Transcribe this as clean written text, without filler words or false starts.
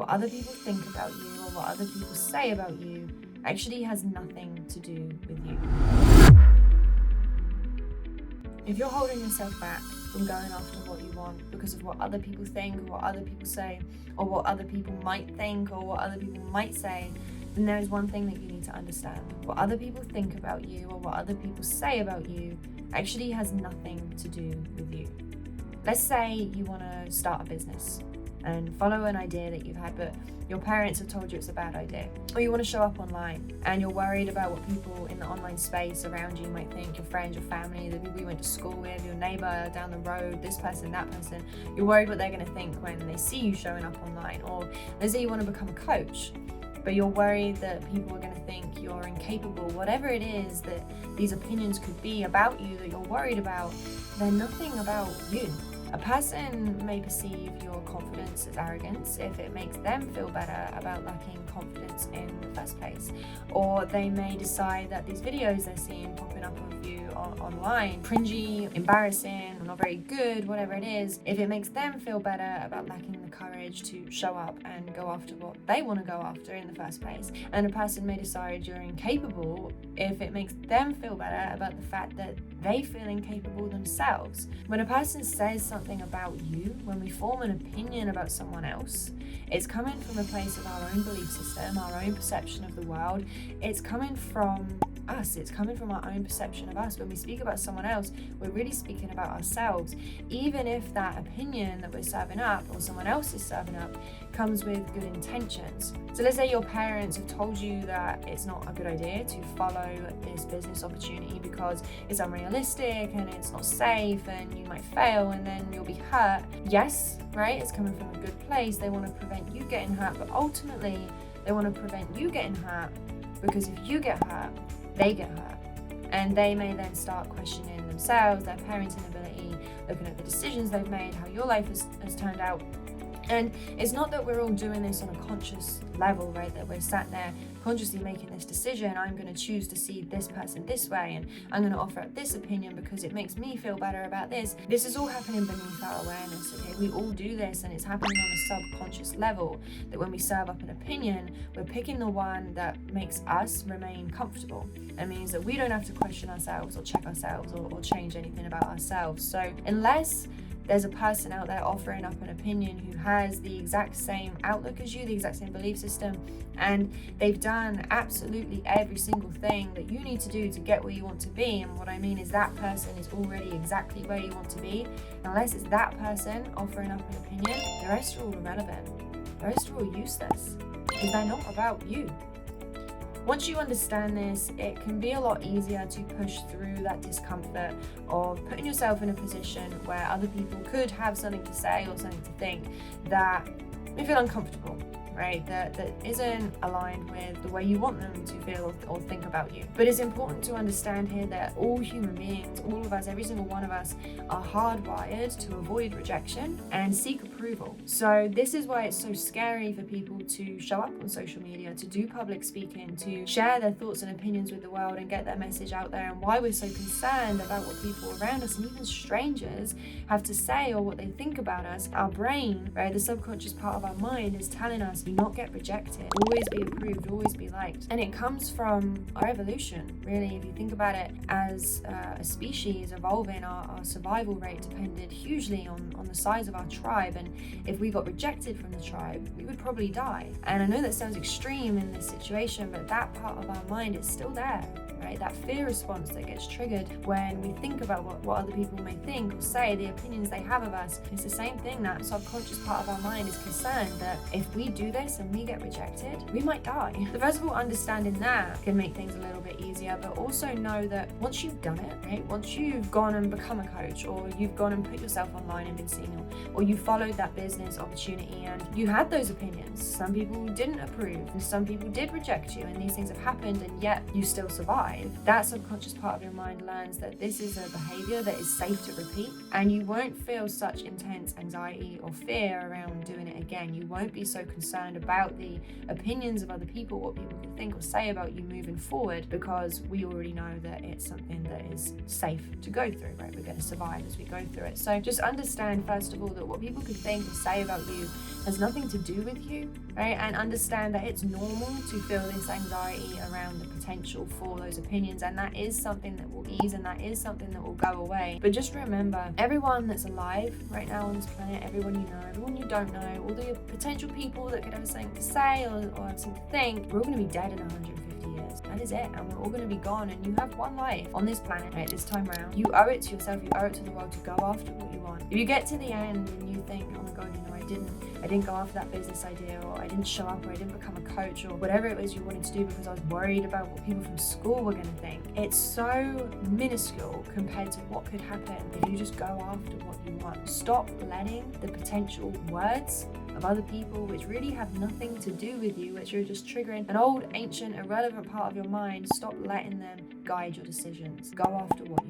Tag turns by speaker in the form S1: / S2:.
S1: what other people think about you or what other people say about you actually has nothing to do with you. If you're holding yourself back from going after what you want because of what other people think or what other people say or what other people might think or what other people might say, then there is one thing that you need to understand. What other people think about you or what other people say about you actually has nothing to do with you. Let's say you want to start a business and follow an idea that you've had, but your parents have told you it's a bad idea. Or you want to show up online and you're worried about what people in the online space around you might think, your friends, your family, the people you went to school with, your neighbor down the road, this person, that person. You're worried what they're going to think when they see you showing up online. Or let's say you want to become a coach, but you're worried that people are going to think you're incapable. Whatever it is that these opinions could be about you that you're worried about, they're nothing about you. A person may perceive your confidence as arrogance if it makes them feel better about lacking confidence in the first place. Or they may decide that these videos they're seeing popping up of you online, cringy, embarrassing, or not very good, whatever it is, if it makes them feel better about lacking the courage to show up and go after what they want to go after in the first place. And a person may decide you're incapable if it makes them feel better about the fact that they feel incapable themselves. When a person says something about you, when we form an opinion about someone else, it's coming from a place of our own belief system, our own perception of the world. It's coming from us. It's coming from our own perception of us. When we speak about someone else, we're really speaking about ourselves, even if that opinion that we're serving up or someone else is serving up comes with good intentions. So let's say your parents have told you that it's not a good idea to follow this business opportunity because it's unrealistic and it's not safe and you might fail and then you'll be hurt. Yes, right? It's coming from a good place. They want to prevent you getting hurt, but ultimately they want to prevent you getting hurt because if you get hurt, they get hurt. And they may then start questioning themselves, their parenting ability, looking at the decisions they've made, how your life has turned out. And it's not that we're all doing this on a conscious level, right? That we're sat there consciously making this decision. I'm going to choose to see this person this way and I'm going to offer up this opinion because it makes me feel better about this. This is all happening beneath our awareness, okay? We all do this and it's happening on a subconscious level, that when we serve up an opinion, we're picking the one that makes us remain comfortable. It means that we don't have to question ourselves or check ourselves or change anything about ourselves. So unless there's a person out there offering up an opinion who has the exact same outlook as you, the exact same belief system, and they've done absolutely every single thing that you need to do to get where you want to be. And what I mean is that person is already exactly where you want to be. Unless it's that person offering up an opinion, the rest are all irrelevant. The rest are all useless because they're not about you. Once you understand this, it can be a lot easier to push through that discomfort of putting yourself in a position where other people could have something to say or something to think that may feel uncomfortable, right? That isn't aligned with the way you want them to feel or think about you. But it's important to understand here that all human beings, all of us, every single one of us, are hardwired to avoid rejection and seek approval. So this is why it's so scary for people to show up on social media, to do public speaking, to share their thoughts and opinions with the world and get their message out there, and why we're so concerned about what people around us and even strangers have to say or what they think about us. Our brain, right, the subconscious part of our mind, is telling us do not get rejected, always be approved, always be liked. And it comes from our evolution, really. If you think about it, as a species evolving, our survival rate depended hugely on the size of our tribe, and if we got rejected from the tribe, we would probably die. And I know that sounds extreme in this situation, but that part of our mind is still there, right? That fear response that gets triggered when we think about what other people may think or say, the opinions they have of us. It's the same thing. That subconscious part of our mind is concerned that if we do this and we get rejected, we might die. So first of all, understanding that can make things a little bit easier, but also know that once you've done it, right? Once you've gone and become a coach, or you've gone and put yourself online and been seen, or you followed that business opportunity and you had those opinions. Some people didn't approve and some people did reject you, and these things have happened, and yet you still survive. That subconscious part of your mind learns that this is a behavior that is safe to repeat, and you won't feel such intense anxiety or fear around doing it again. You won't be so concerned about the opinions of other people, what people can think or say about you moving forward, because we already know that it's something that is safe to go through, right? We're going to survive as we go through it. So just understand, first of all, that what people could think or say about you has nothing to do with you, right? And understand that it's normal to feel this anxiety around the potential for those opinions, and that is something that will ease and that is something that will go away. But just remember, everyone that's alive right now on this planet, everyone you know, everyone you don't know, all the potential people that could have something to say or have something to think, we're all going to be dead in 150 years. That is it, and we're all going to be gone, and you have one life on this planet, right, this time around. You owe it to yourself, you owe it to the world to go after what you want. If you get to the end and you think, oh my god, you know, I didn't go after that business idea, or I didn't show up, or I didn't become a coach, or whatever it was you wanted to do because I was worried about what people from school were going to think. It's so minuscule compared to what could happen if you just go after what you want. Stop letting the potential words of other people, which really have nothing to do with you, which are just triggering an old, ancient, irrelevant part of your mind, stop letting them guide your decisions. Go after what